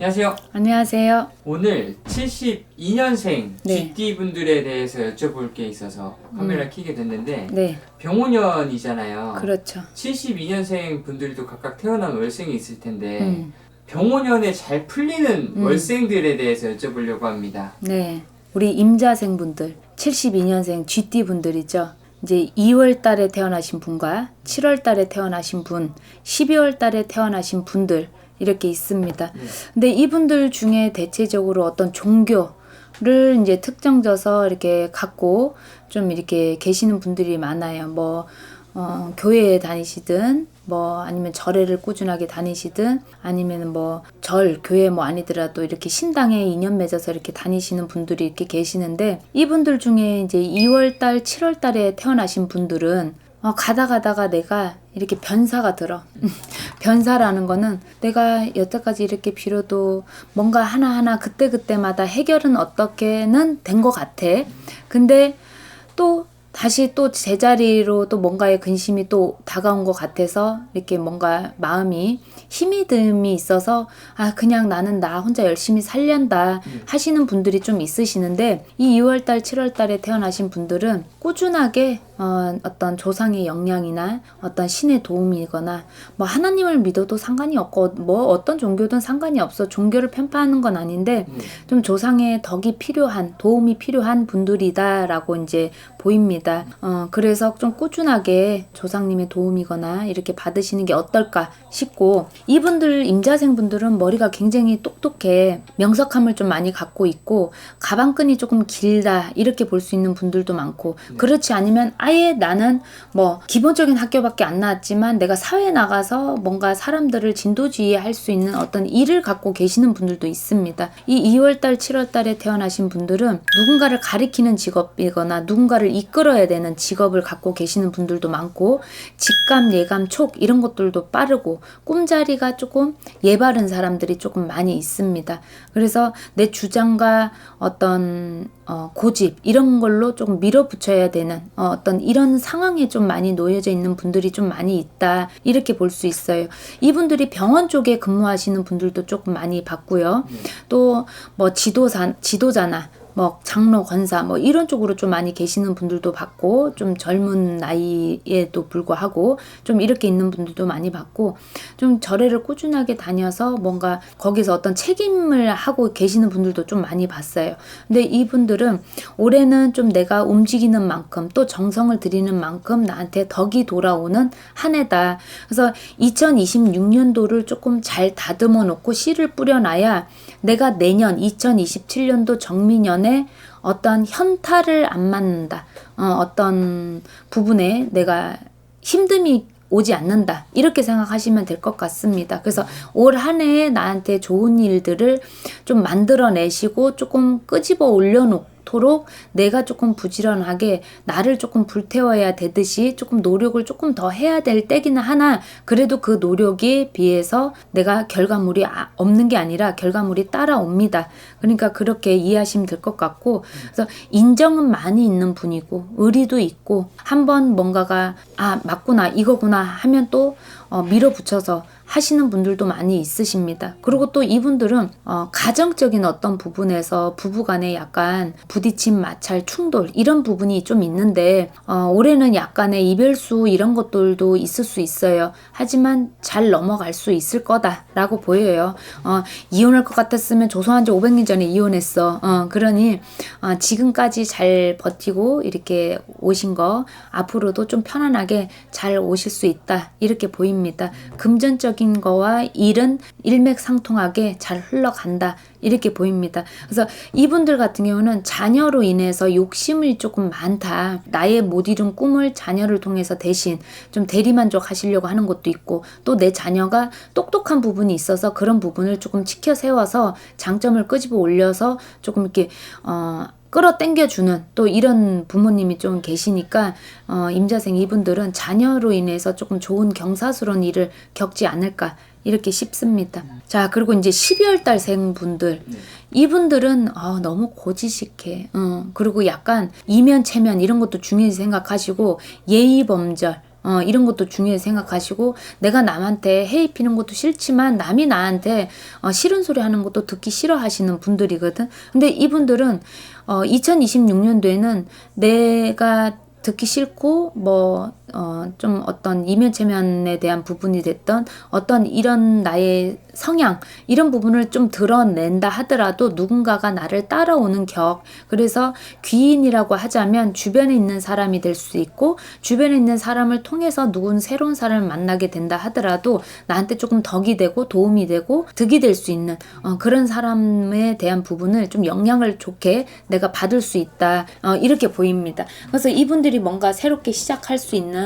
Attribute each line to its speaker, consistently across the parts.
Speaker 1: 안녕하세요.
Speaker 2: 안녕하세요.
Speaker 1: 오늘 72년생
Speaker 2: 네.
Speaker 1: GD분들에 대해서 여쭤볼 게 있어서 카메라 켜게 됐는데
Speaker 2: 네,
Speaker 1: 병오년이잖아요.
Speaker 2: 그렇죠.
Speaker 1: 72년생 분들도 각각 태어난 월생이 있을 텐데
Speaker 2: 음.
Speaker 1: 병오년에 잘 풀리는 월생들에 대해서 여쭤보려고 합니다.
Speaker 2: 네. 우리 임자생분들, 72년생 GD분들이죠. 이제 2월 달에 태어나신 분과 7월 달에 태어나신 분, 12월 달에 태어나신 분들 이렇게 있습니다. 근데 이분들 중에 대체적으로 어떤 종교를 이제 특정져서 이렇게 갖고 좀 이렇게 계시는 분들이 많아요. 교회에 다니시든 아니면 절에를 꾸준하게 다니시든 아니면 교회 아니더라도 이렇게 신당에 인연 맺어서 이렇게 다니시는 분들이 이렇게 계시는데, 이분들 중에 이제 2월달 7월달에 태어나신 분들은 가다가 내가 이렇게 변사가 들어. 변사라는 거는 내가 여태까지 이렇게 빌어도 뭔가 하나하나 그때그때마다 해결은 어떻게는 된 것 같아. 근데 또 다시 또 제자리로 또 뭔가의 근심이 또 다가온 것 같아서 이렇게 뭔가 마음이 힘이 듦이 있어서 그냥 나는 나 혼자 열심히 살련다 하시는 분들이 좀 있으시는데, 이 2월달 7월달에 태어나신 분들은 꾸준하게 어떤 조상의 영향이나 어떤 신의 도움이거나 하나님을 믿어도 상관이 없고 어떤 종교든 상관이 없어. 종교를 편파하는 건 아닌데 좀 조상의 덕이 필요한, 도움이 필요한 분들이다라고 이제 보입니다. 그래서 좀 꾸준하게 조상님의 도움이거나 이렇게 받으시는 게 어떨까 싶고, 이분들 임자생분들은 머리가 굉장히 똑똑해 명석함을 좀 많이 갖고 있고 가방끈이 조금 길다 이렇게 볼 수 있는 분들도 많고, 그렇지 않으면 아예 나는 기본적인 학교밖에 안 나왔지만 내가 사회에 나가서 뭔가 사람들을 진도지휘할 수 있는 어떤 일을 갖고 계시는 분들도 있습니다. 이 2월달 7월달에 태어나신 분들은 누군가를 가리키는 직업이거나 누군가를 이끌어야 되는 직업을 갖고 계시는 분들도 많고, 직감, 예감, 촉 이런 것들도 빠르고 꿈자리가 조금 예바른 사람들이 조금 많이 있습니다. 그래서 내 주장과 어떤 고집 이런 걸로 조금 밀어붙여야 되는 어떤 이런 상황에 좀 많이 놓여져 있는 분들이 좀 많이 있다 이렇게 볼 수 있어요. 이분들이 병원 쪽에 근무하시는 분들도 조금 많이 봤고요. 또 지도자나 장로, 권사 이런 쪽으로 좀 많이 계시는 분들도 봤고, 좀 젊은 나이에도 불구하고 좀 이렇게 있는 분들도 많이 봤고, 좀 절에를 꾸준하게 다녀서 뭔가 거기서 어떤 책임을 하고 계시는 분들도 좀 많이 봤어요. 근데 이분들은 올해는 좀 내가 움직이는 만큼 또 정성을 들이는 만큼 나한테 덕이 돌아오는 한 해다. 그래서 2026년도를 조금 잘 다듬어 놓고 씨를 뿌려놔야 내가 내년 2027년도 정미년에 어떤 현타를 안 맞는다. 어떤 부분에 내가 힘듦이 오지 않는다. 이렇게 생각하시면 될 것 같습니다. 그래서 올 한 해에 나한테 좋은 일들을 좀 만들어내시고 조금 끄집어 올려놓도록 내가 조금 부지런하게 나를 조금 불태워야 되듯이 조금 노력을 조금 더 해야 될 때기는 하나, 그래도 그 노력에 비해서 내가 결과물이 없는 게 아니라 결과물이 따라옵니다. 그러니까 그렇게 이해하시면 될 것 같고, 그래서 인정은 많이 있는 분이고 의리도 있고, 한번 뭔가가 맞구나 이거구나 하면 또 밀어붙여서 하시는 분들도 많이 있으십니다. 그리고 또 이분들은 가정적인 어떤 부분에서 부부간에 약간 부딪힘, 마찰, 충돌 이런 부분이 좀 있는데 올해는 약간의 이별수 이런 것들도 있을 수 있어요. 하지만 잘 넘어갈 수 있을 거다라고 보여요. 이혼할 것 같았으면 조선한 지 500년 전에 이혼했어. 그러니 지금까지 잘 버티고 이렇게 오신 거 앞으로도 좀 편안하게 잘 오실 수 있다 이렇게 보입니다. 금전적인 거와 일은 일맥상통하게 잘 흘러간다 이렇게 보입니다. 그래서 이분들 같은 경우는 자녀로 인해서 욕심이 조금 많다. 나의 못 이룬 꿈을 자녀를 통해서 대신 좀 대리만족 하시려고 하는 것도 있고, 또 내 자녀가 똑똑한 부분이 있어서 그런 부분을 조금 치켜 세워서 장점을 끄집어 올려서 조금 이렇게 끌어당겨주는 또 이런 부모님이 좀 계시니까 임자생 이분들은 자녀로 인해서 조금 좋은 경사스러운 일을 겪지 않을까 이렇게 싶습니다. 자, 그리고 이제 12월 달생 분들, 이분들은 너무 고지식해. 그리고 약간 이면 체면 이런 것도 중요히 생각하시고 예의범절 이런 것도 중요히 생각하시고, 내가 남한테 해이 피는 것도 싫지만 남이 나한테 싫은 소리 하는 것도 듣기 싫어하시는 분들이거든. 근데 이분들은 2026년도에는 내가 듣기 싫고 좀 어떤 이면체면에 대한 부분이 됐던 어떤 이런 나의 성향, 이런 부분을 좀 드러낸다 하더라도 누군가가 나를 따라오는 격, 그래서 귀인이라고 하자면 주변에 있는 사람이 될 수 있고, 주변에 있는 사람을 통해서 누군 새로운 사람을 만나게 된다 하더라도 나한테 조금 덕이 되고 도움이 되고 득이 될 수 있는 그런 사람에 대한 부분을 좀 영향을 좋게 내가 받을 수 있다, 이렇게 보입니다. 그래서 이분들이 뭔가 새롭게 시작할 수 있는,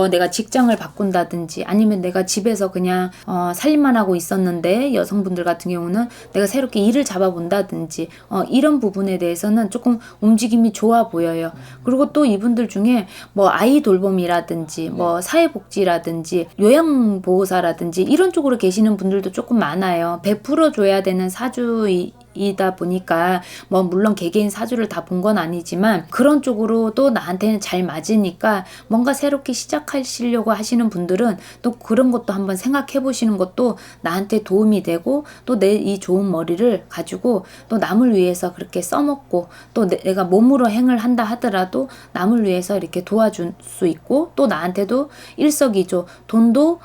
Speaker 2: 내가 직장을 바꾼다든지, 아니면 내가 집에서 그냥 살림만 하고 있었는데, 여성분들 같은 경우는 내가 새롭게 일을 잡아본다든지, 이런 부분에 대해서는 조금 움직임이 좋아 보여요. 그리고 또 이분들 중에 아이 돌봄이라든지 사회복지라든지 요양보호사라든지 이런 쪽으로 계시는 분들도 조금 많아요. 베풀어줘야 되는 사주이다 보니까 물론 개개인 사주를 다 본 건 아니지만 그런 쪽으로 또 나한테는 잘 맞으니까 뭔가 새롭게 시작하시려고 하시는 분들은 또 그런 것도 한번 생각해 보시는 것도 나한테 도움이 되고, 또 내 이 좋은 머리를 가지고 또 남을 위해서 그렇게 써먹고, 또 내가 몸으로 행을 한다 하더라도 남을 위해서 이렇게 도와줄 수 있고, 또 나한테도 일석이조 돈도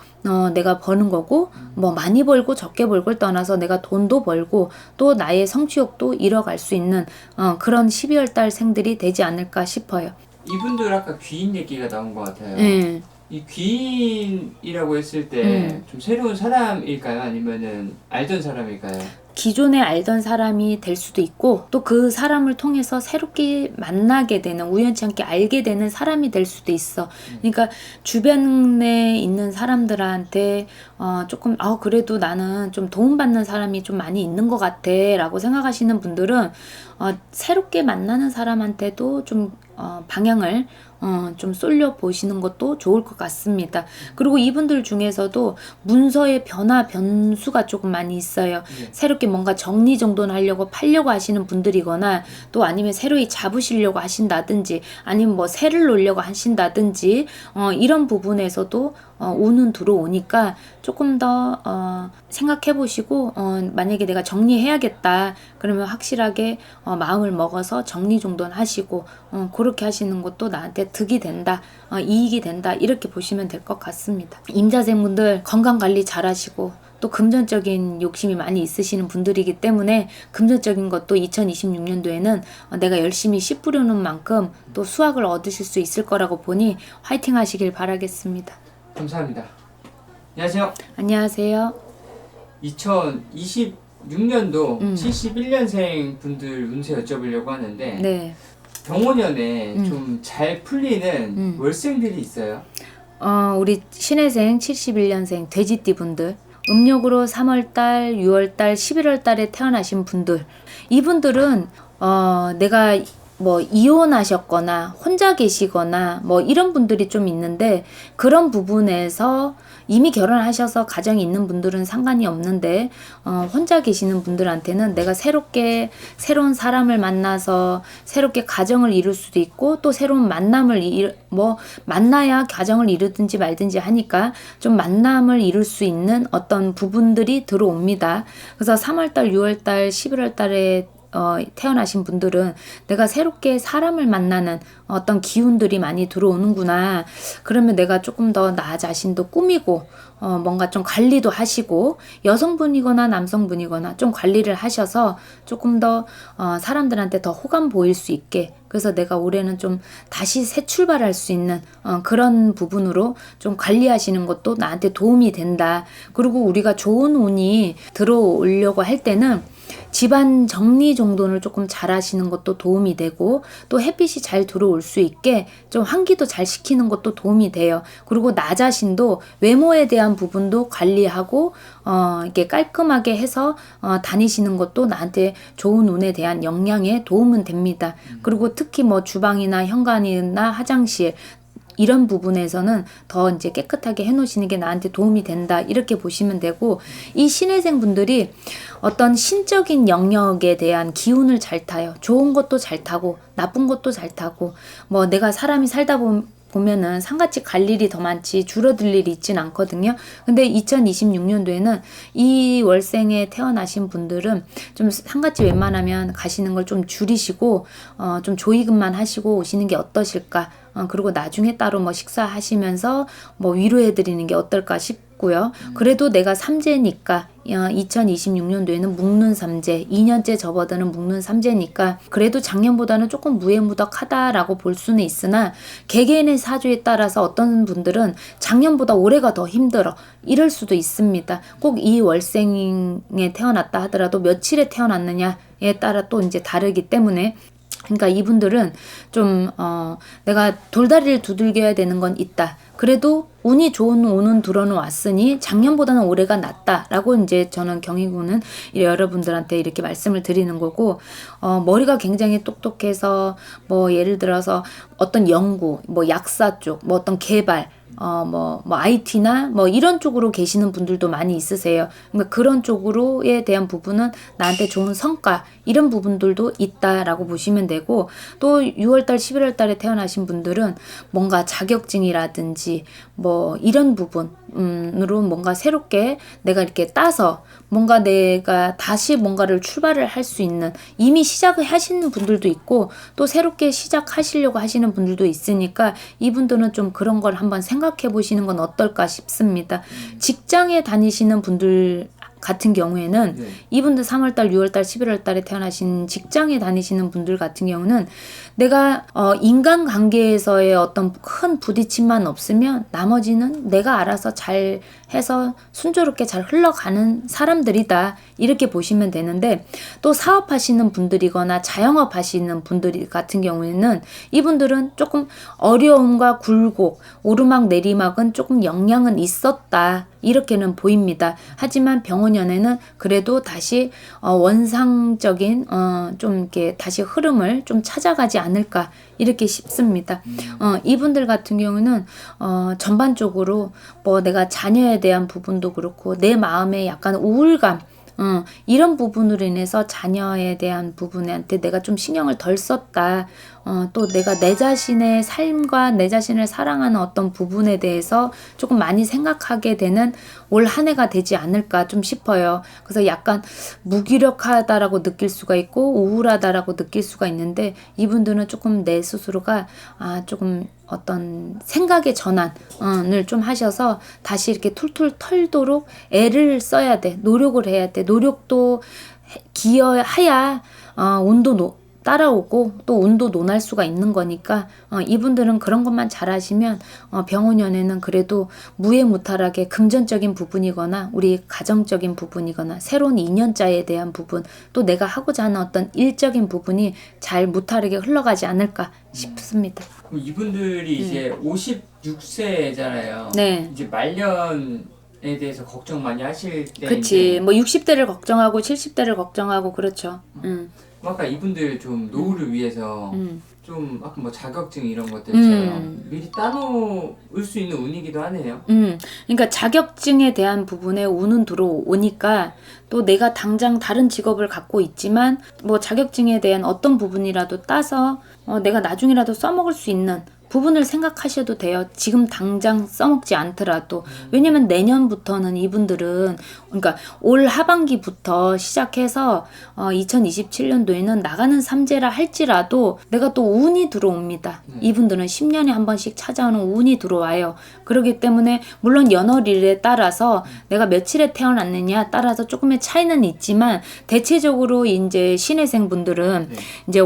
Speaker 2: 내가 버는 거고, 많이 벌고 적게 벌고를 떠나서 내가 돈도 벌고 또 나의 성취욕도 이뤄갈 수 있는 그런 12월 달 생들이 되지 않을까 싶어요.
Speaker 1: 이분들 아까 귀인 얘기가 나온 것 같아요.
Speaker 2: 네.
Speaker 1: 이 귀인이라고 했을 때 좀 새로운 사람일까요? 아니면은 알던 사람일까요?
Speaker 2: 기존에 알던 사람이 될 수도 있고, 또 그 사람을 통해서 새롭게 만나게 되는, 우연치 않게 알게 되는 사람이 될 수도 있어. 그러니까 주변에 있는 사람들한테 조금 그래도 나는 좀 도움받는 사람이 좀 많이 있는 것 같아 라고 생각하시는 분들은 새롭게 만나는 사람한테도 좀 방향을 좀 쏠려 보시는 것도 좋을 것 같습니다. 그리고 이분들 중에서도 문서의 변수가 조금 많이 있어요. 새롭게 뭔가 정리정돈 하려고 팔려고 하시는 분들이거나, 또 아니면 새로이 잡으시려고 하신다든지, 아니면 새를 놓으려고 하신다든지, 이런 부분에서도 운은 들어오니까 조금 더 생각해 보시고, 만약에 내가 정리해야겠다 그러면 확실하게 마음을 먹어서 정리정돈 하시고, 그렇게 하시는 것도 나한테 득이 된다, 이익이 된다, 이렇게 보시면 될 것 같습니다. 임자생분들 건강관리 잘 하시고, 또 금전적인 욕심이 많이 있으시는 분들이기 때문에 금전적인 것도 2026년도에는 내가 열심히 씨 뿌려놓은 만큼 또 수확을 얻으실 수 있을 거라고 보니 화이팅 하시길 바라겠습니다.
Speaker 1: 감사합니다. 안녕하세요.
Speaker 2: 안녕하세요.
Speaker 1: 2026년도 71년생 분들 운세 여쭤보려고 하는데,
Speaker 2: 네.
Speaker 1: 병원연에 좀 잘 풀리는 월생들이 있어요?
Speaker 2: 우리 신해생 71년생 돼지띠 분들, 음력으로 3월달, 6월달, 11월달에 태어나신 분들, 이분들은 내가 이혼하셨거나 혼자 계시거나 이런 분들이 좀 있는데, 그런 부분에서 이미 결혼하셔서 가정이 있는 분들은 상관이 없는데, 혼자 계시는 분들한테는 내가 새로운 사람을 만나서 새롭게 가정을 이룰 수도 있고, 또 새로운 만남을 만나야 가정을 이루든지 말든지 하니까 좀 만남을 이룰 수 있는 어떤 부분들이 들어옵니다. 그래서 3월달, 6월달, 11월달에 태어나신 분들은 내가 새롭게 사람을 만나는 어떤 기운들이 많이 들어오는구나. 그러면 내가 조금 더 나 자신도 꾸미고 뭔가 좀 관리도 하시고, 여성분이거나 남성분이거나 좀 관리를 하셔서 조금 더 사람들한테 더 호감 보일 수 있게, 그래서 내가 올해는 좀 다시 새 출발할 수 있는 그런 부분으로 좀 관리하시는 것도 나한테 도움이 된다. 그리고 우리가 좋은 운이 들어오려고 할 때는 집안 정리정돈을 조금 잘 하시는 것도 도움이 되고, 또 햇빛이 잘 들어올 수 있게 좀 환기도 잘 시키는 것도 도움이 돼요. 그리고 나 자신도 외모에 대한 부분도 관리하고 이렇게 깔끔하게 해서 다니시는 것도 나한테 좋은 운에 대한 영향에 도움은 됩니다. 그리고 특히 주방이나 현관이나 화장실 이런 부분에서는 더 이제 깨끗하게 해놓으시는 게 나한테 도움이 된다, 이렇게 보시면 되고, 이 신해생 분들이 어떤 신적인 영역에 대한 기운을 잘 타요. 좋은 것도 잘 타고 나쁜 것도 잘 타고, 내가 사람이 살다 보면은 상같이 갈 일이 더 많지 줄어들 일이 있진 않거든요. 근데 2026년도에는 이 월생에 태어나신 분들은 좀 상같이 웬만하면 가시는 걸 좀 줄이시고 좀 조의금만 하시고 오시는 게 어떠실까? 그리고 나중에 따로 뭐 식사하시면서 뭐 위로해드리는 게 어떨까 싶고요. 그래도 내가 삼재니까 2026년도에는 묵는 삼재, 2년째 접어드는 묵는 삼재니까 그래도 작년보다는 조금 무해무덕하다라고 볼 수는 있으나 개개인의 사주에 따라서 어떤 분들은 작년보다 올해가 더 힘들어 이럴 수도 있습니다. 꼭 이 월생에 태어났다 하더라도 며칠에 태어났느냐에 따라 또 이제 다르기 때문에 그러니까 이분들은 좀 내가 돌다리를 두들겨야 되는 건 있다. 그래도 운이 좋은 운은 들어는 왔으니 작년보다는 올해가 낫다라고 이제 저는 경희군은 여러분들한테 이렇게 말씀을 드리는 거고 머리가 굉장히 똑똑해서 뭐 예를 들어서 어떤 연구, 뭐 약사 쪽, 뭐 어떤 개발 뭐 IT나 뭐 이런 쪽으로 계시는 분들도 많이 있으세요. 그러니까 그런 쪽으로에 대한 부분은 나한테 좋은 성과 이런 부분들도 있다라고 보시면 되고 또 6월달, 11월달에 태어나신 분들은 뭔가 자격증이라든지 뭐 이런 부분으로 뭔가 새롭게 내가 이렇게 따서 뭔가 내가 다시 뭔가를 출발을 할 수 있는 이미 시작을 하시는 분들도 있고 또 새롭게 시작하시려고 하시는 분들도 있으니까 이분들은 좀 그런 걸 한번 생각해 보시는 건 어떨까 싶습니다. 직장에 다니시는 분들 같은 경우에는 이분들 3월달, 6월달, 11월달에 태어나신 직장에 다니시는 분들 같은 경우는 내가 인간관계에서의 어떤 큰 부딪힘만 없으면 나머지는 내가 알아서 잘 해서 순조롭게 잘 흘러가는 사람들이다 이렇게 보시면 되는데 또 사업하시는 분들이거나 자영업 하시는 분들 같은 경우에는 이분들은 조금 어려움과 굴곡, 오르막 내리막은 조금 영향은 있었다 이렇게는 보입니다. 하지만 병원연에는 그래도 다시 원상적인 좀 이렇게 다시 흐름을 좀 찾아가지 않을까 이렇게 싶습니다. 이분들 같은 경우는 전반적으로 뭐 내가 자녀에 대한 부분도 그렇고 내 마음에 약간 우울감 이런 부분으로 인해서 자녀에 대한 부분한테 내가 좀 신경을 덜 썼다. 또 내가 내 자신의 삶과 내 자신을 사랑하는 어떤 부분에 대해서 조금 많이 생각하게 되는 올 한 해가 되지 않을까 좀 싶어요. 그래서 약간 무기력하다라고 느낄 수가 있고 우울하다라고 느낄 수가 있는데 이분들은 조금 내 스스로가 조금 어떤 생각의 전환을 좀 하셔서 다시 이렇게 툴툴 털도록 애를 써야 돼. 노력을 해야 돼. 노력도 기여해야 운도 따라오고 또 운도 논할 수가 있는 거니까 이분들은 그런 것만 잘하시면 병원연에는 그래도 무해무탈하게 금전적인 부분이거나 우리 가정적인 부분이거나 새로운 인연자에 대한 부분 또 내가 하고자 하는 어떤 일적인 부분이 잘 무탈하게 흘러가지 않을까 싶습니다.
Speaker 1: 그럼 이분들이 이제 56세잖아요.
Speaker 2: 네.
Speaker 1: 이제 말년에 대해서 걱정 많이 하실 때
Speaker 2: 그치. 뭐 60대를 걱정하고 70대를 걱정하고 그렇죠.
Speaker 1: 아까 이분들 좀 노후를 위해서 좀 아까 뭐 자격증 이런 것들처럼 미리 따놓을 수 있는 운이기도 하네요.
Speaker 2: 그러니까 자격증에 대한 부분에 운은 들어오니까 또 내가 당장 다른 직업을 갖고 있지만 뭐 자격증에 대한 어떤 부분이라도 따서 내가 나중이라도 써먹을 수 있는 부분을 생각하셔도 돼요. 지금 당장 써먹지 않더라도. 왜냐면 내년부터는 이분들은 그러니까 올 하반기부터 시작해서 2027년도에는 나가는 삼재라 할지라도 내가 또 운이 들어옵니다. 이분들은 10년에 한 번씩 찾아오는 운이 들어와요. 그렇기 때문에 물론 연월일에 따라서 내가 며칠에 태어났느냐 따라서 조금의 차이는 있지만 대체적으로 이제 신혜생 분들은 이제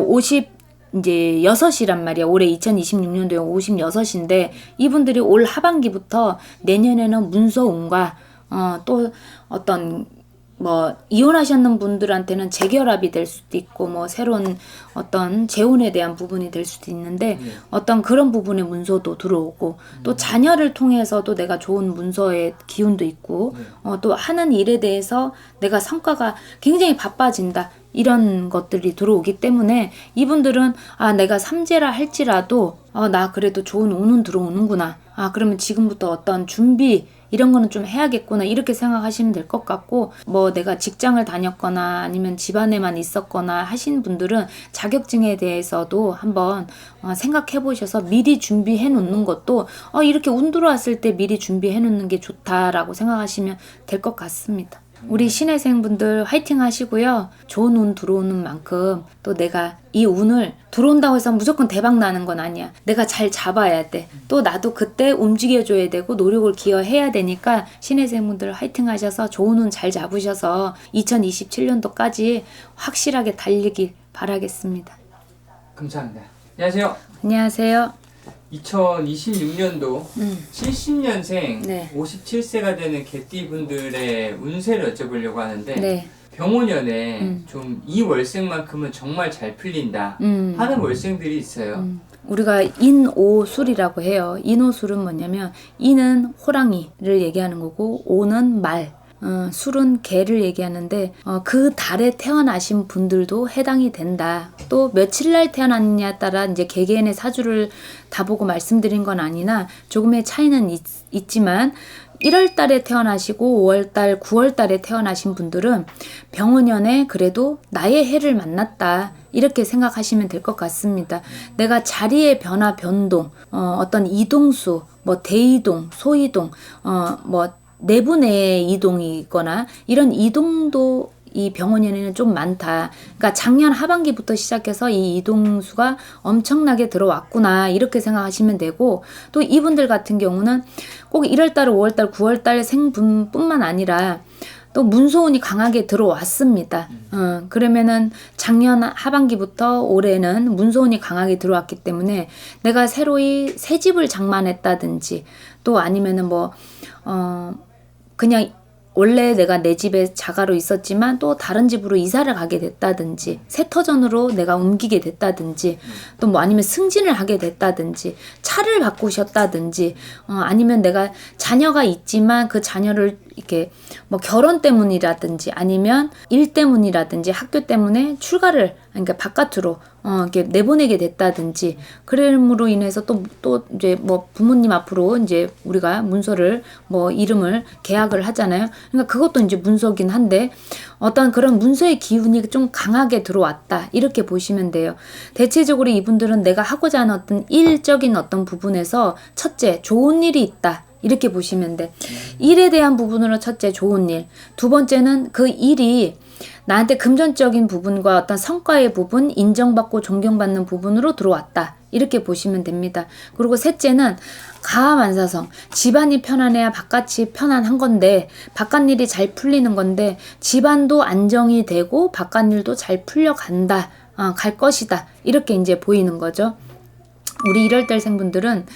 Speaker 2: 6이란 말이야. 올해 2026년도에 56인데 이분들이 올 하반기부터 내년에는 문서운과 또 어떤 뭐 이혼하셨는 분들한테는 재결합이 될 수도 있고 뭐 새로운 어떤 재혼에 대한 부분이 될 수도 있는데 어떤 그런 부분의 문서도 들어오고 또 자녀를 통해서도 내가 좋은 문서의 기운도 있고 또 하는 일에 대해서 내가 성과가 굉장히 바빠진다. 이런 것들이 들어오기 때문에 이분들은 내가 삼재라 할지라도 나 그래도 좋은 운은 들어오는구나. 그러면 지금부터 어떤 준비 이런 거는 좀 해야겠구나 이렇게 생각하시면 될 것 같고, 뭐 내가 직장을 다녔거나 아니면 집안에만 있었거나 하신 분들은 자격증에 대해서도 한번 생각해 보셔서 미리 준비해 놓는 것도 이렇게 운 들어왔을 때 미리 준비해 놓는 게 좋다라고 생각하시면 될 것 같습니다. 우리 신혜생분들 화이팅 하시고요. 좋은 운 들어오는 만큼 또 내가 이 운을 들어온다고 해서 무조건 대박 나는 건 아니야. 내가 잘 잡아야 돼. 또 나도 그때 움직여줘야 되고 노력을 기여해야 되니까 신혜생분들 화이팅 하셔서 좋은 운 잘 잡으셔서 2027년도까지 확실하게 달리길 바라겠습니다.
Speaker 1: 감사합니다. 안녕하세요.
Speaker 2: 안녕하세요.
Speaker 1: 2026년도 70년생
Speaker 2: 네.
Speaker 1: 57세가 되는 개띠분들의 운세를 여쭤보려고 하는데
Speaker 2: 네.
Speaker 1: 병원연에 좀 이 월생만큼은 정말 잘 풀린다 하는 월생들이 있어요.
Speaker 2: 우리가 인오술이라고 해요. 인오술은 뭐냐면 인은 호랑이를 얘기하는 거고 오는 말, 술은 개를 얘기하는데 그 달에 태어나신 분들도 해당이 된다. 또 며칠 날 태어났느냐에 따라 이제 개개인의 사주를 다 보고 말씀드린 건 아니나 조금의 차이는 있지만 1월 달에 태어나시고 5월 달, 9월 달에 태어나신 분들은 병원연에 그래도 나의 해를 만났다. 이렇게 생각하시면 될 것 같습니다. 내가 자리의 변화, 변동, 어떤 이동수, 뭐 대이동, 소이동, 뭐 내부 내의 이동이거나 이런 이동도 이 병원연에는 좀 많다. 그러니까 작년 하반기부터 시작해서 이 이동수가 엄청나게 들어왔구나 이렇게 생각하시면 되고, 또 이분들 같은 경우는 꼭 1월달, 5월달, 9월달 생분뿐만 아니라 또 문소운이 강하게 들어왔습니다. 그러면은 작년 하반기부터 올해는 문소운이 강하게 들어왔기 때문에 내가 새로이 새 집을 장만했다든지 또 아니면은 뭐 그냥 원래 내가 내 집에 자가로 있었지만 또 다른 집으로 이사를 가게 됐다든지 세터전으로 내가 옮기게 됐다든지 또 뭐 아니면 승진을 하게 됐다든지 차를 바꾸셨다든지 아니면 내가 자녀가 있지만 그 자녀를 이렇게 뭐 결혼 때문이라든지 아니면 일 때문이라든지 학교 때문에 출가를 그러니까 바깥으로 이렇게 내보내게 됐다든지 그럼으로 인해서 또 이제 뭐 부모님 앞으로 이제 우리가 문서를 뭐 이름을 계약을 하잖아요. 그러니까 그것도 이제 문서긴 한데 어떤 그런 문서의 기운이 좀 강하게 들어왔다 이렇게 보시면 돼요. 대체적으로 이분들은 내가 하고자 하는 어떤 일적인 어떤 부분에서 첫째 좋은 일이 있다. 이렇게 보시면 돼. 일에 대한 부분으로 첫째 좋은 일. 두 번째는 그 일이 나한테 금전적인 부분과 어떤 성과의 부분, 인정받고 존경받는 부분으로 들어왔다. 이렇게 보시면 됩니다. 그리고 셋째는 가만사성. 집안이 편안해야 바깥이 편안한 건데 바깥일이 잘 풀리는 건데 집안도 안정이 되고 바깥일도 잘 풀려간다. 갈 것이다. 이렇게 이제 보이는 거죠. 우리 1월달 생분들은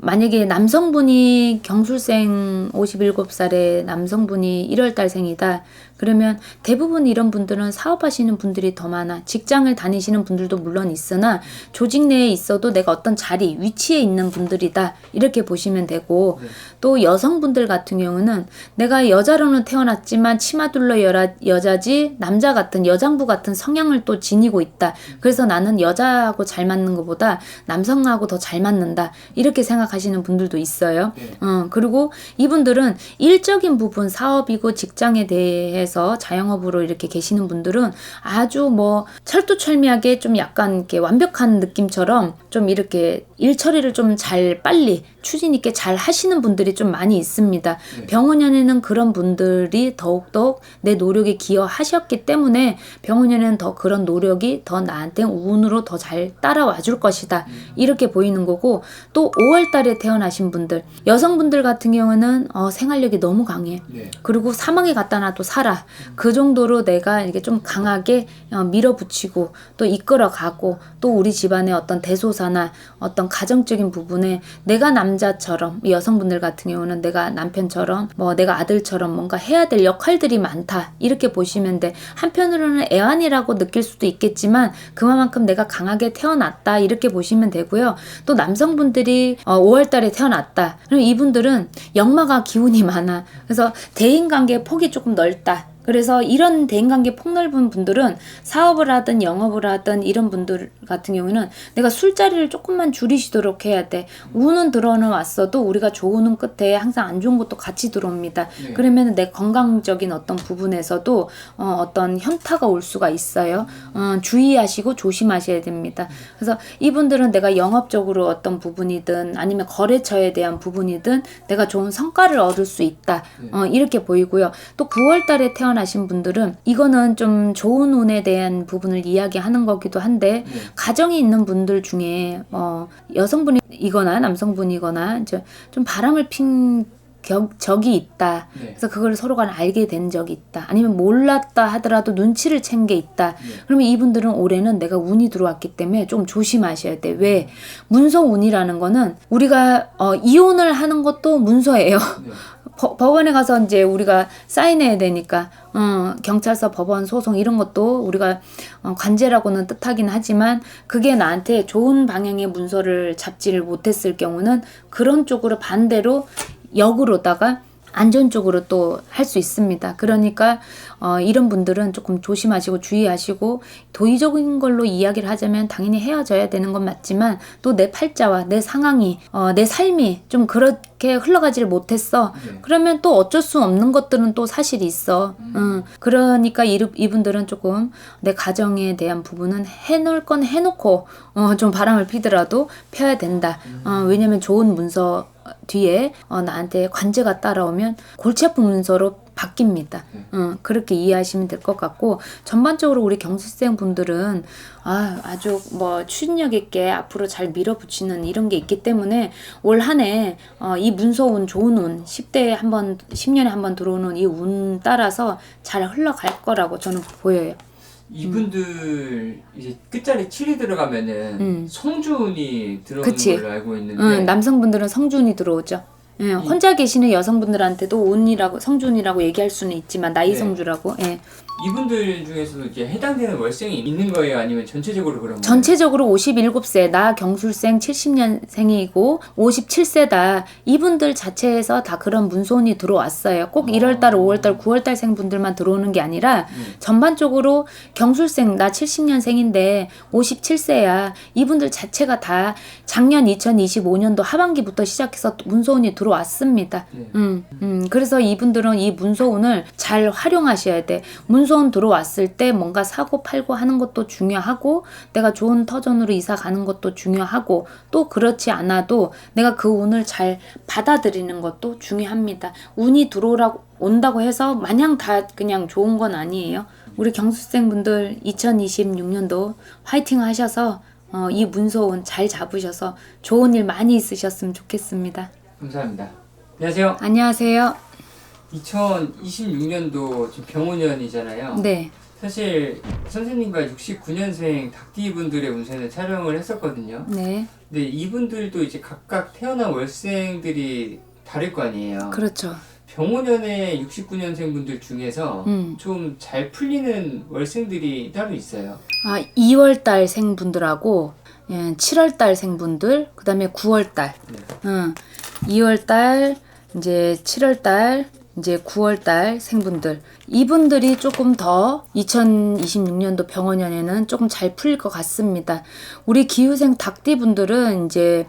Speaker 2: 만약에 남성분이 경술생 57살의 남성분이 1월달생이다. 그러면 대부분 이런 분들은 사업하시는 분들이 더 많아. 직장을 다니시는 분들도 물론 있으나 조직 내에 있어도 내가 어떤 자리, 위치에 있는 분들이다. 이렇게 보시면 되고 또 여성분들 같은 경우는 내가 여자로는 태어났지만 치마둘러 여자지 남자 같은 여장부 같은 성향을 또 지니고 있다. 그래서 나는 여자하고 잘 맞는 것보다 남성하고 더 잘 맞는다. 이렇게 생각하시는 분들도 있어요. 그리고 이분들은 일적인 부분 사업이고 직장에 대해서 자영업으로 이렇게 계시는 분들은 아주 뭐 철두철미하게 좀 약간 이렇게 완벽한 느낌처럼 좀 이렇게 일 처리를 좀 잘 빨리 추진 있게 잘 하시는 분들이 좀 많이 있습니다. 병원연에는 그런 분들이 더욱더욱 내 노력에 기여하셨기 때문에 병원연에는 더 그런 노력이 더 나한테 운으로 더 잘 따라와 줄 것이다. 이렇게 보이는 거고 또 5월 달에 태어나신 분들 여성분들 같은 경우는 생활력이 너무 강해. 그리고 사망에 갖다 놔도 살아. 그 정도로 내가 이렇게 좀 강하게 밀어붙이고 또 이끌어가고 또 우리 집안의 어떤 대소사나 어떤 가정적인 부분에 내가 남자처럼 여성분들 같은 경우는 내가 남편처럼 뭐 내가 아들처럼 뭔가 해야 될 역할들이 많다 이렇게 보시면 돼. 한편으로는 애완이라고 느낄 수도 있겠지만 그만큼 내가 강하게 태어났다 이렇게 보시면 되고요. 또 남성분들이 5월달에 태어났다. 그럼 이분들은 역마가 기운이 많아. 그래서 대인관계 폭이 조금 넓다. 그래서 이런 대인관계 폭넓은 분들은 사업을 하든 영업을 하든 이런 분들 같은 경우는 내가 술자리를 조금만 줄이시도록 해야 돼. 운은 들어는 왔어도 우리가 좋은 운 끝에 항상 안 좋은 것도 같이 들어옵니다.
Speaker 1: 네.
Speaker 2: 그러면 내 건강적인 어떤 부분에서도 어떤 현타가 올 수가 있어요. 주의하시고 조심하셔야 됩니다. 그래서 이분들은 내가 영업적으로 어떤 부분이든 아니면 거래처에 대한 부분이든 내가 좋은 성과를 얻을 수 있다. 이렇게 보이고요. 또 9월 달에 태어나신 분들은 이거는 좀 좋은 운에 대한 부분을 이야기하는 거기도 한데 가정이 있는 분들 중에 여성분이거나 남성분이거나 좀 바람을 핀 적이 있다. 그래서 그걸 서로 간 알게 된 적이 있다. 아니면 몰랐다 하더라도 눈치를 챈 게 있다. 그러면 이분들은 올해는 내가 운이 들어왔기 때문에 좀 조심하셔야 돼. 왜? 문서운이라는 거는 우리가 이혼을 하는 것도 문서예요. 법원에 가서 이제 우리가 사인해야 되니까 경찰서, 법원, 소송 이런 것도 우리가 관제라고는 뜻하긴 하지만 그게 나한테 좋은 방향의 문서를 잡지를 못했을 경우는 그런 쪽으로 반대로 역으로다가 안 좋은 쪽으로 또 할 수 있습니다. 그러니까 이런 분들은 조금 조심하시고 주의하시고 도의적인 걸로 이야기를 하자면 당연히 헤어져야 되는 건 맞지만 또 내 팔자와 내 상황이 내 삶이 좀 그렇게 흘러가지를 못했어. 그러면 또 어쩔 수 없는 것들은 또 사실이 있어. 그러니까 이분들은 조금 내 가정에 대한 부분은 해놓을 건 해놓고 좀 바람을 피더라도 펴야 된다. 왜냐면 좋은 문서 뒤에 나한테 관제가 따라오면 골치 아픈 문서로 바뀝니다. 그렇게 이해하시면 될 것 같고 전반적으로 우리 경술생 분들은 아주 추진력 있게 앞으로 잘 밀어붙이는 이런 게 있기 때문에 올 한 해 이 문서운 좋은 운 10년에 한 번 들어오는 이 운 따라서 잘 흘러갈 거라고 저는 보여요.
Speaker 1: 이분들 이제 끝자리 7이 들어가면은 성주운이 들어오는 걸로 알고 있는데
Speaker 2: 남성분들은 성주운이 들어오죠. 혼자 계시는 여성분들한테도 운이라고 성주운이라고 얘기할 수는 있지만 나이 성주라고.
Speaker 1: 이분들 중에서도 이제 해당되는 월생이 있는 거예요? 아니면 전체적으로 그런 거예요?
Speaker 2: 전체적으로 57세, 나 경술생 70년생이고 57세다. 이분들 자체에서 다 그런 문손이 들어왔어요. 꼭 1월달, 5월달, 9월달 생분들만 들어오는 게 아니라 전반적으로 경술생, 나 70년생인데 57세야. 이분들 자체가 다 작년 2025년도 하반기부터 시작해서 문소운이 들어왔습니다. 그래서 이분들은 이 문소운을 잘 활용하셔야 돼. 문소운 들어왔을 때 뭔가 사고 팔고 하는 것도 중요하고 내가 좋은 터전으로 이사 가는 것도 중요하고 또 그렇지 않아도 내가 그 운을 잘 받아들이는 것도 중요합니다. 운이 온다고 해서 마냥 다 그냥 좋은 건 아니에요. 우리 경수생분들 2026년도 화이팅 하셔서 이 문서운 잘 잡으셔서 좋은 일 많이 있으셨으면 좋겠습니다.
Speaker 1: 감사합니다. 안녕하세요.
Speaker 2: 안녕하세요.
Speaker 1: 2026년도 지금 병원년이잖아요.
Speaker 2: 네.
Speaker 1: 사실 선생님과 69년생 닭띠분들의 운세는 촬영을 했었거든요.
Speaker 2: 네.
Speaker 1: 근데 이분들도 이제 각각 태어난 월생들이 다를 거 아니에요.
Speaker 2: 그렇죠.
Speaker 1: 병원년의 69년생 분들 중에서 좀 잘 풀리는 월생들이 따로 있어요.
Speaker 2: 2월달 생분들하고 7월달 생분들, 그 다음에 9월달, 2월달, 이제 7월달, 이제 9월달 생분들, 이분들이 조금 더 2026년도 병원년에는 조금 잘 풀릴 것 같습니다. 우리 기후생 닭띠분들은 이제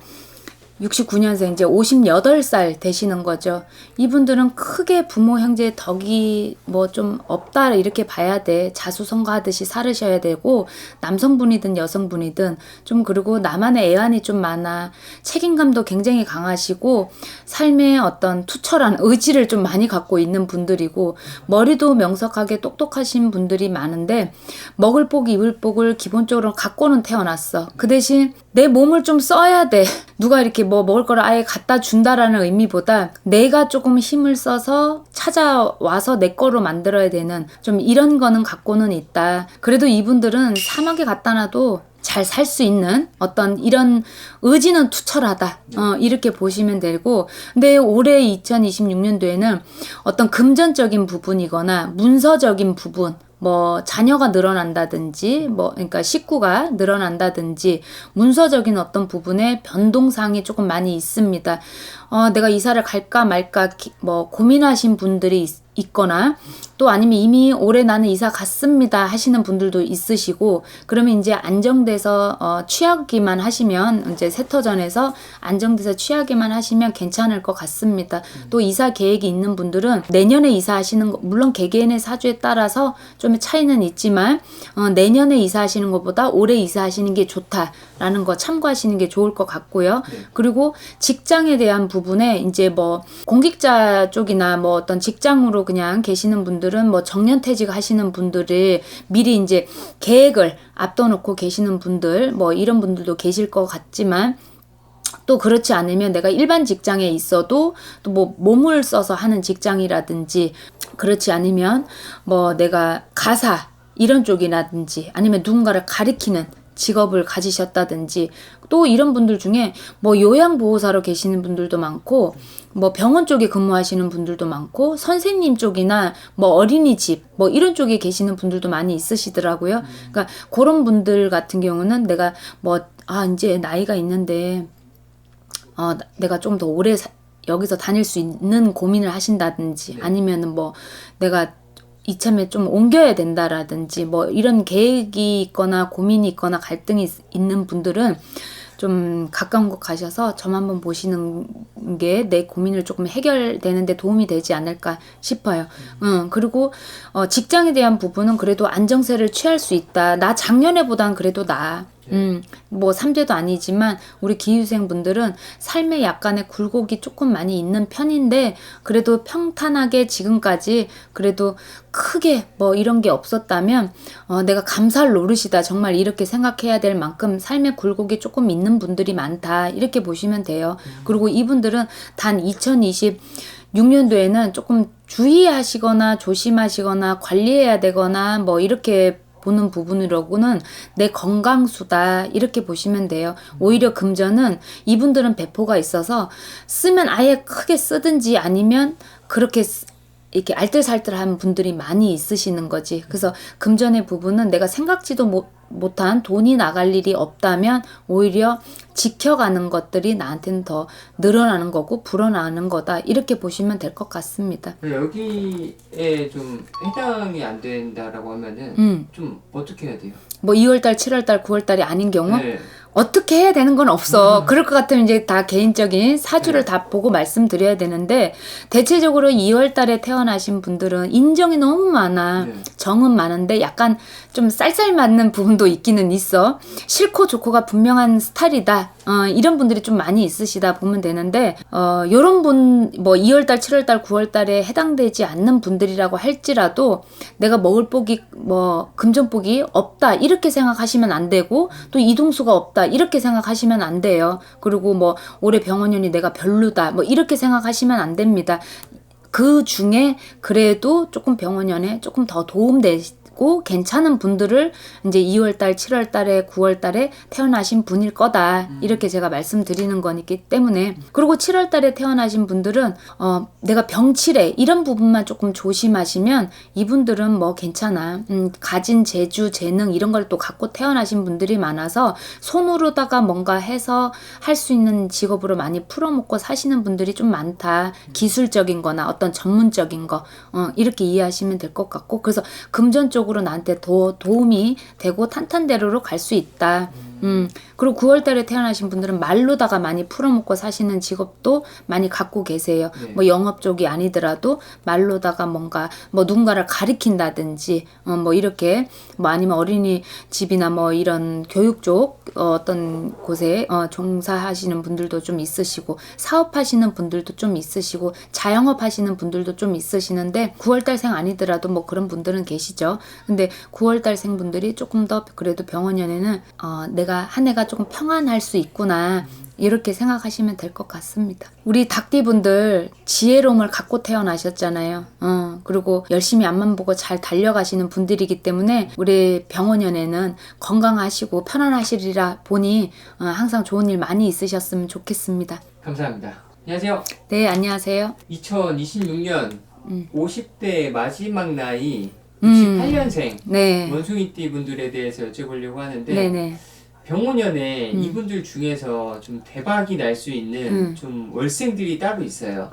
Speaker 2: 69년생 이제 58살 되시는 거죠. 이분들은 크게 부모 형제 덕이 좀 없다 이렇게 봐야 돼. 자수성가하듯이 살으셔야 되고 남성분이든 여성분이든 좀 그리고 나만의 애환이 좀 많아. 책임감도 굉장히 강하시고 삶의 어떤 투철한 의지를 좀 많이 갖고 있는 분들이고 머리도 명석하게 똑똑하신 분들이 많은데 먹을 복 입을 복을 기본적으로 갖고는 태어났어. 그 대신 내 몸을 좀 써야 돼. 누가 이렇게 먹을 거를 아예 갖다 준다라는 의미보다 내가 조금 힘을 써서 찾아와서 내 거로 만들어야 되는 좀 이런 거는 갖고는 있다. 그래도 이분들은 사막에 갖다 놔도 잘 살 수 있는 어떤 이런 의지는 투철하다. 이렇게 보시면 되고, 근데 올해 2026년도에는 어떤 금전적인 부분이거나 문서적인 부분, 자녀가 늘어난다든지, 그러니까 식구가 늘어난다든지, 문서적인 어떤 부분에 변동사항이 조금 많이 있습니다. 내가 이사를 갈까 말까 뭐 고민하신 분들이 있거나 또 아니면 이미 올해 나는 이사 갔습니다 하시는 분들도 있으시고 그러면 이제 안정돼서 취하기만 하시면 이제 세터전에서 안정돼서 취하기만 하시면 괜찮을 것 같습니다. 또 이사 계획이 있는 분들은 내년에 이사하시는 거 물론 개개인의 사주에 따라서 좀 차이는 있지만 내년에 이사하시는 것보다 올해 이사하시는 게 좋다라는 거 참고하시는 게 좋을 것 같고요. 그리고 직장에 대한 부분에 이제 뭐 공직자 쪽이나 뭐 어떤 직장으로 그냥 계시는 분들은 뭐 정년퇴직 하시는 분들이 미리 이제 계획을 앞둬놓고 계시는 분들 뭐 이런 분들도 계실 것 같지만 또 그렇지 않으면 내가 일반 직장에 있어도 또 뭐 몸을 써서 하는 직장이라든지 그렇지 않으면 뭐 내가 가사 이런 쪽이라든지 아니면 누군가를 가리키는 직업을 가지셨다든지 또 이런 분들 중에 뭐 요양보호사로 계시는 분들도 많고 뭐 병원 쪽에 근무하시는 분들도 많고 선생님 쪽이나 뭐 어린이집 뭐 이런 쪽에 계시는 분들도 많이 있으시더라고요. 그러니까 그런 분들 같은 경우는 내가 뭐 이제 나이가 있는데 내가 좀 더 오래 여기서 다닐 수 있는 고민을 하신다든지 아니면은 뭐 내가 이참에 좀 옮겨야 된다라든지 뭐 이런 계획이 있거나 고민이 있거나 갈등이 있는 분들은 좀 가까운 곳 가셔서 점 한번 보시는 게 내 고민을 조금 해결되는데 도움이 되지 않을까 싶어요. 그리고 직장에 대한 부분은 그래도 안정세를 취할 수 있다. 나 작년에보단 그래도 나아. 뭐 3대도 아니지만 우리 기후생 분들은 삶에 약간의 굴곡이 조금 많이 있는 편인데 그래도 평탄하게 지금까지 그래도 크게 뭐 이런 게 없었다면 내가 감사할 노릇이다. 정말 이렇게 생각해야 될 만큼 삶의 굴곡이 조금 있는 분들이 많다. 이렇게 보시면 돼요. 그리고 이분들은 단 2026년도에는 조금 주의하시거나 조심하시거나 관리해야 되거나 뭐 이렇게 보는 부분으로는 내 건강수다 이렇게 보시면 돼요. 오히려 금전은 이분들은 배포가 있어서 쓰면 아예 크게 쓰든지 아니면 그렇게 이렇게 알뜰살뜰한 분들이 많이 있으시는 거지. 그래서 금전의 부분은 내가 생각지도 못한 돈이 나갈 일이 없다면 오히려 지켜가는 것들이 나한테는 더 늘어나는 거고 불어나는 거다. 이렇게 보시면 될 것 같습니다.
Speaker 1: 여기에 좀 해당이 안 된다라고 하면은 좀 어떻게 해야 돼요?
Speaker 2: 뭐 2월달, 7월달, 9월달이 아닌 경우
Speaker 1: 네.
Speaker 2: 어떻게 해야 되는 건 없어. 그럴 것 같으면 이제 다 개인적인 사주를 다 보고 말씀드려야 되는데 대체적으로 2월 달에 태어나신 분들은 인정이 너무 많아. 정은 많은데 약간 좀 쌀쌀 맞는 부분도 있기는 있어. 싫고 좋고가 분명한 스타일이다. 이런 분들이 좀 많이 있으시다 보면 되는데 요런 분 뭐 2월 달, 7월 달, 9월 달에 해당되지 않는 분들이라고 할지라도 내가 먹을 복이 뭐 금전복이 없다. 이렇게 생각하시면 안 되고 또 이동수가 없다. 이렇게 생각하시면 안 돼요. 그리고 뭐 올해 병원연이 내가 별로다. 뭐 이렇게 생각하시면 안 됩니다. 그 중에 그래도 조금 병원연에 조금 더 도움되고 괜찮은 분들을 이제 2월달, 7월달에, 9월달에 태어나신 분일 거다. 이렇게 제가 말씀드리는 거기 때문에 그리고 7월달에 태어나신 분들은 내가 병치레 이런 부분만 조금 조심하시면 이분들은 뭐 괜찮아. 가진 재주, 재능 이런 걸 또 갖고 태어나신 분들이 많아서 손으로다가 뭔가 해서 할 수 있는 직업으로 많이 풀어먹고 사시는 분들이 좀 많다. 기술적인 거나 어떤 전문적인 거 이렇게 이해하시면 될 것 같고 그래서 금전적으로 나한테 더 도움이 되고 탄탄대로로 갈 수 있다. 그리고 9월달에 태어나신 분들은 말로다가 많이 풀어먹고 사시는 직업도 많이 갖고 계세요. 뭐 영업 쪽이 아니더라도 말로다가 뭔가 뭐 누군가를 가리킨다든지 뭐 이렇게 뭐 아니면 어린이집이나 뭐 이런 교육 쪽 어떤 곳에 종사하시는 분들도 좀 있으시고 사업하시는 분들도 좀 있으시고 자영업 하시는 분들도 좀 있으시는데 9월달생 아니더라도 뭐 그런 분들은 계시죠. 근데 9월달생 분들이 조금 더 그래도 병원연에는 내가 한 해가 조금 평안할 수 있구나 이렇게 생각하시면 될 것 같습니다. 우리 닭띠분들 지혜로움을 갖고 태어나셨잖아요. 그리고 열심히 앞만 보고 잘 달려가시는 분들이기 때문에 우리 병원연에는 건강하시고 편안하시리라 보니 항상 좋은 일 많이 있으셨으면 좋겠습니다.
Speaker 1: 감사합니다. 안녕하세요.
Speaker 2: 네, 안녕하세요.
Speaker 1: 2026년 50대 마지막 나이 68년생
Speaker 2: 네.
Speaker 1: 원숭이띠 분들에 대해서 여쭤보려고 하는데
Speaker 2: 네네.
Speaker 1: 병원연에 이분들 중에서 좀 대박이 날 수 있는 좀 월생들이 따로 있어요.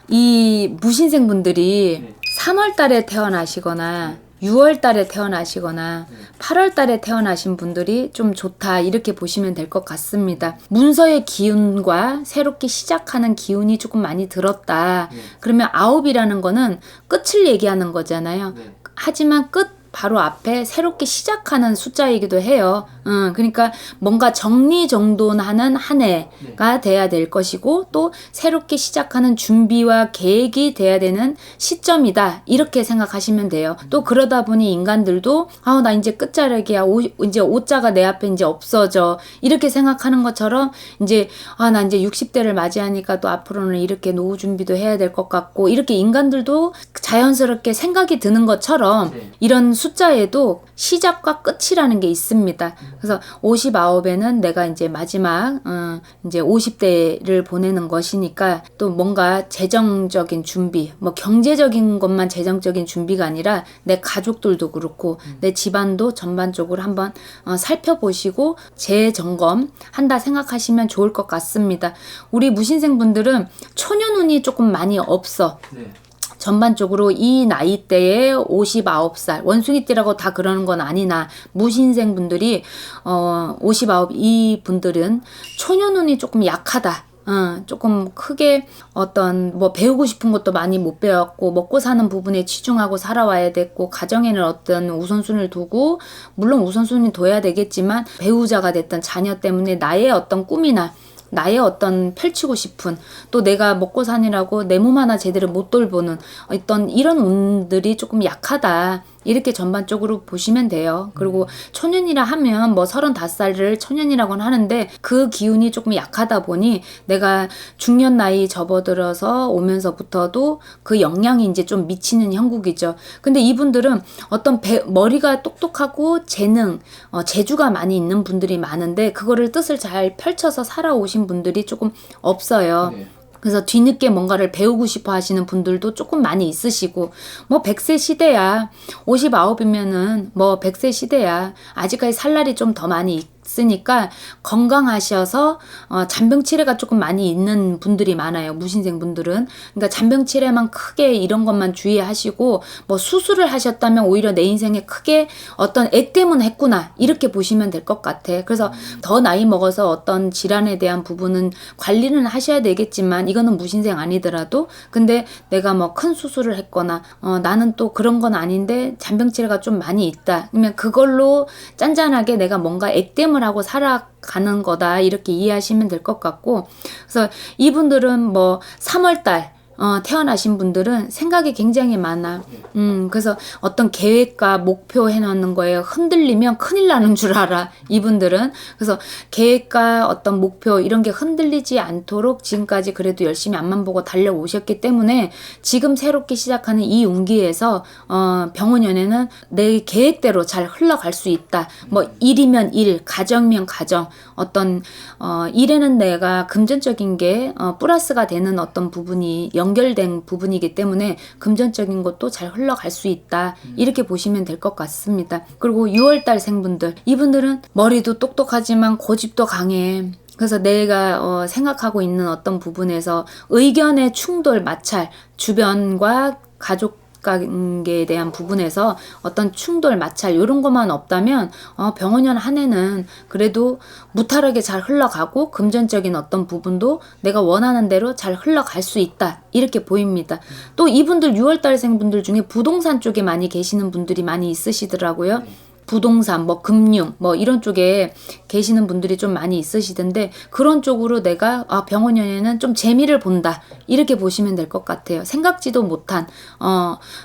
Speaker 2: 이 무신생분들이
Speaker 1: 네.
Speaker 2: 3월 달에 태어나시거나 6월 달에 태어나시거나 8월 달에 태어나신 분들이 좀 좋다 이렇게 보시면 될 것 같습니다. 문서의 기운과 새롭게 시작하는 기운이 조금 많이 들었다. 그러면 9이라는 거는 끝을 얘기하는 거잖아요. 하지만 끝 바로 앞에 새롭게 시작하는 숫자이기도 해요. 그러니까 뭔가 정리정돈하는 한 해가 돼야 될 것이고 또 새롭게 시작하는 준비와 계획이 돼야 되는 시점이다. 이렇게 생각하시면 돼요. 또 그러다 보니 인간들도 나 이제 끝자락이야. 이제 오자가 내 앞에 이제 없어져. 이렇게 생각하는 것처럼 이제 나 이제 60대를 맞이하니까 또 앞으로는 이렇게 노후 준비도 해야 될 것 같고 이렇게 인간들도 자연스럽게 생각이 드는 것처럼 이런 숫자에도 시작과 끝이라는 게 있습니다. 그래서 59에는 내가 이제 마지막 이제 50대를 보내는 것이니까 또 뭔가 재정적인 준비, 뭐 경제적인 것만 재정적인 준비가 아니라 내 가족들도 그렇고 내 집안도 전반적으로 한번 살펴보시고 재점검 한다 생각하시면 좋을 것 같습니다. 우리 무신생분들은 초년운이 조금 많이 없어. 전반적으로 이 나이대에 59살 원숭이띠라고 다 그러는 건 아니나 무신생 분들이 59 이 분들은 초년운이 조금 약하다. 조금 크게 어떤 뭐 배우고 싶은 것도 많이 못 배웠고 먹고 사는 부분에 치중하고 살아와야 됐고 가정에는 어떤 우선순위를 두고 물론 우선순위 둬야 되겠지만 배우자가 됐던 자녀 때문에 나의 어떤 꿈이나 나의 어떤 펼치고 싶은 또 내가 먹고 사느라고 내 몸 하나 제대로 못 돌보는 어떤 이런 운들이 조금 약하다. 이렇게 전반적으로 보시면 돼요. 그리고 초년이라 하면 뭐 35살을 초년이라고는 하는데 그 기운이 조금 약하다 보니 내가 중년 나이 접어들어서 오면서부터도 그 영향이 이제 좀 미치는 형국이죠. 근데 이분들은 어떤 머리가 똑똑하고 재능, 재주가 많이 있는 분들이 많은데 그거를 뜻을 잘 펼쳐서 살아오신 분들이 조금 없어요. 그래서 뒤늦게 뭔가를 배우고 싶어 하시는 분들도 조금 많이 있으시고 뭐 100세 시대야 59이면은 뭐 100세 시대야 아직까지 살 날이 좀 더 많이 있으니까 건강하셔서 잔병 치레가 조금 많이 있는 분들이 많아요. 무신생 분들은. 그러니까 잔병 치레만 크게 이런 것만 주의하시고 뭐 수술을 하셨다면 오히려 내 인생에 크게 어떤 액 때문에 했구나 이렇게 보시면 될 것 같아. 그래서 더 나이 먹어서 어떤 질환에 대한 부분은 관리는 하셔야 되겠지만 이거는 무신생 아니더라도 근데 내가 뭐 큰 수술을 했거나 나는 또 그런 건 아닌데 잔병 치레가 좀 많이 있다. 그러면 그걸로 짠짠하게 내가 뭔가 액땜을 하고 살아가는 거다 이렇게 이해하시면 될 것 같고 그래서 이분들은 뭐 3월달 태어나신 분들은 생각이 굉장히 많아. 그래서 어떤 계획과 목표 해놓는 거에 흔들리면 큰일 나는 줄 알아. 이분들은. 그래서 계획과 어떤 목표 이런 게 흔들리지 않도록 지금까지 그래도 열심히 앞만 보고 달려오셨기 때문에 지금 새롭게 시작하는 이 운기에서 병원연에는 내 계획대로 잘 흘러갈 수 있다. 뭐 일이면 일, 가정이면 가정. 어떤 일에는 내가 금전적인 게 플러스가 되는 어떤 부분이 연결된 부분이기 때문에 금전적인 것도 잘 흘러갈 수 있다. 이렇게 보시면 될 것 같습니다. 그리고 6월달 생분들 이분들은 머리도 똑똑하지만 고집도 강해. 그래서 내가 생각하고 있는 어떤 부분에서 의견의 충돌, 마찰, 주변과 가족 관계에 대한 부분에서 어떤 충돌, 마찰 이런 것만 없다면 병원연 한 해는 그래도 무탈하게 잘 흘러가고 금전적인 어떤 부분도 내가 원하는 대로 잘 흘러갈 수 있다. 이렇게 보입니다. 또 이분들 6월달생 분들 중에 부동산 쪽에 많이 계시는 분들이 많이 있으시더라고요. 부동산, 뭐 금융, 뭐 이런 쪽에 계시는 분들이 좀 많이 있으시던데 그런 쪽으로 내가 병원연에는 좀 재미를 본다 이렇게 보시면 될 것 같아요. 생각지도 못한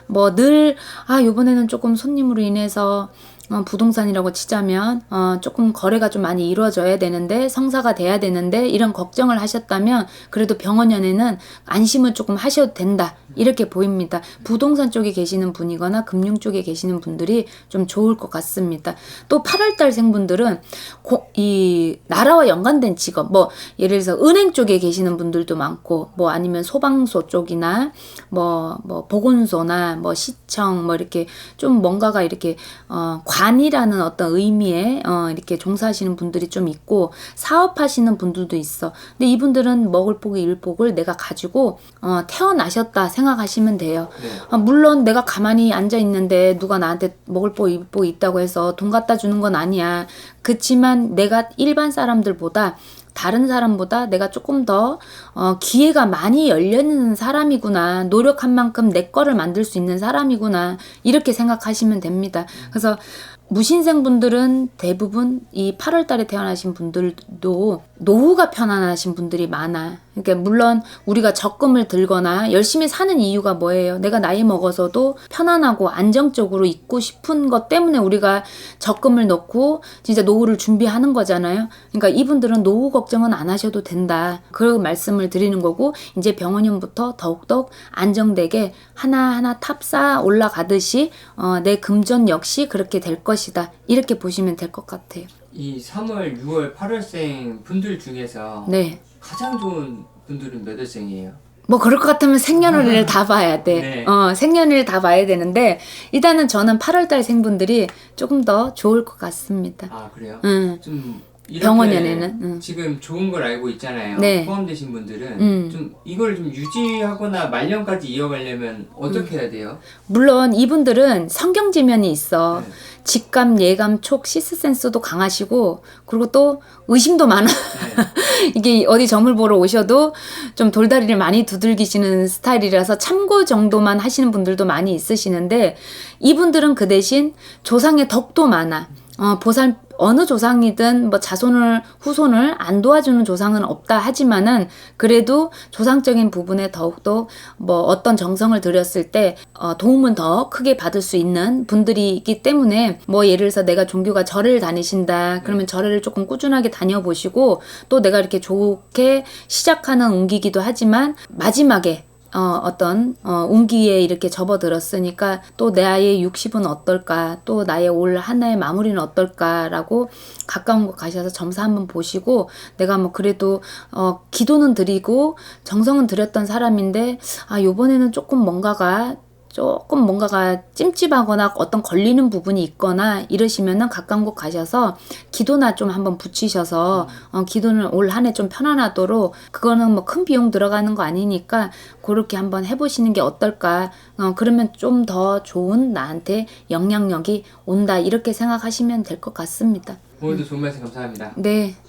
Speaker 2: 뭐 늘 요번에는 조금 손님으로 인해서 부동산이라고 치자면 조금 거래가 좀 많이 이루어져야 되는데 성사가 돼야 되는데 이런 걱정을 하셨다면 그래도 병원연에는 안심을 조금 하셔도 된다 이렇게 보입니다. 부동산 쪽에 계시는 분이거나 금융 쪽에 계시는 분들이 좀 좋을 것 같습니다. 또 8월달 생분들은 이 나라와 연관된 직업, 뭐 예를 들어서 은행 쪽에 계시는 분들도 많고, 뭐 아니면 소방서 쪽이나 뭐 보건소나 뭐 시청 뭐 이렇게 좀 뭔가가 이렇게 관이라는 어떤 의미에 이렇게 종사하시는 분들이 좀 있고, 사업하시는 분들도 있어. 근데 이분들은 먹을 복이 일복을 내가 가지고 태어나셨다 생각하시면 돼요.
Speaker 1: 네.
Speaker 2: 물론 내가 가만히 앉아 있는데 누가 나한테 먹을 복 입복 있다고 해서 돈 갖다 주는 건 아니야. 그치만 내가 일반 사람들보다, 다른 사람보다 내가 조금 더 기회가 많이 열려있는 사람이구나, 노력한 만큼 내 거를 만들 수 있는 사람이구나, 이렇게 생각하시면 됩니다. 그래서 무신생분들은 대부분 이 8월 달에 태어나신 분들도 노후가 편안하신 분들이 많아. 그러니까 물론 우리가 적금을 들거나 열심히 사는 이유가 뭐예요? 내가 나이 먹어서도 편안하고 안정적으로 있고 싶은 것 때문에 우리가 적금을 넣고 진짜 노후를 준비하는 거잖아요. 그러니까 이분들은 노후 걱정은 안 하셔도 된다, 그런 말씀을 드리는 거고, 이제 병원년부터 더욱더 안정되게 하나하나 탑쌓아 올라가듯이 내 금전 역시 그렇게 될 것이다, 이렇게 보시면 될 것 같아요.
Speaker 1: 이 3월, 6월, 8월생 분들 중에서
Speaker 2: 네.
Speaker 1: 가장 좋은 분들은 몇 월생이에요?
Speaker 2: 뭐 그럴 것 같으면 생년월일을 다 봐야 돼.
Speaker 1: 네.
Speaker 2: 생년월일 다 봐야 되는데, 일단은 저는 8월달 생분들이 조금 더 좋을 것 같습니다.
Speaker 1: 아, 그래요? 좀 이렇게
Speaker 2: 병원연에는
Speaker 1: 지금 좋은 걸 알고 있잖아요.
Speaker 2: 네.
Speaker 1: 포함되신 분들은 좀 이걸 좀 유지하거나 말년까지 이어가려면 어떻게 해야 돼요?
Speaker 2: 물론 이분들은 성경지면이 있어.
Speaker 1: 네.
Speaker 2: 직감, 예감, 촉, 시스센스도 강하시고, 그리고 또 의심도 많아.
Speaker 1: 네.
Speaker 2: 이게 어디 점을 보러 오셔도 좀 돌다리를 많이 두들기시는 스타일이라서 참고 정도만 하시는 분들도 많이 있으시는데, 이분들은 그 대신 조상의 덕도 많아. 보살 어느 조상이든 뭐 자손을 후손을 안 도와주는 조상은 없다 하지만은, 그래도 조상적인 부분에 더욱더 뭐 어떤 정성을 들였을 때 도움은 더 크게 받을 수 있는 분들이 있기 때문에, 뭐 예를 들어서 내가 종교가 절을 다니신다 그러면 절을 조금 꾸준하게 다녀보시고, 또 내가 이렇게 좋게 시작하는 운기기도 하지만 마지막에 어떤 운기에 이렇게 접어들었으니까 또 나의 60은 어떨까, 또 나의 올 한 해의 마무리는 어떨까라고 가까운 곳 가셔서 점사 한번 보시고, 내가 뭐 그래도 기도는 드리고 정성은 드렸던 사람인데 요번에는 조금 뭔가가 찜찜하거나 어떤 걸리는 부분이 있거나 이러시면은 가까운 곳 가셔서 기도나 좀 한번 붙이셔서 기도는 올 한 해 좀 편안하도록, 그거는 뭐 큰 비용 들어가는 거 아니니까 그렇게 한번 해보시는 게 어떨까. 그러면 좀 더 좋은 나한테 영향력이 온다, 이렇게 생각하시면 될 것 같습니다.
Speaker 1: 오늘도 좋은 말씀 감사합니다.
Speaker 2: 네.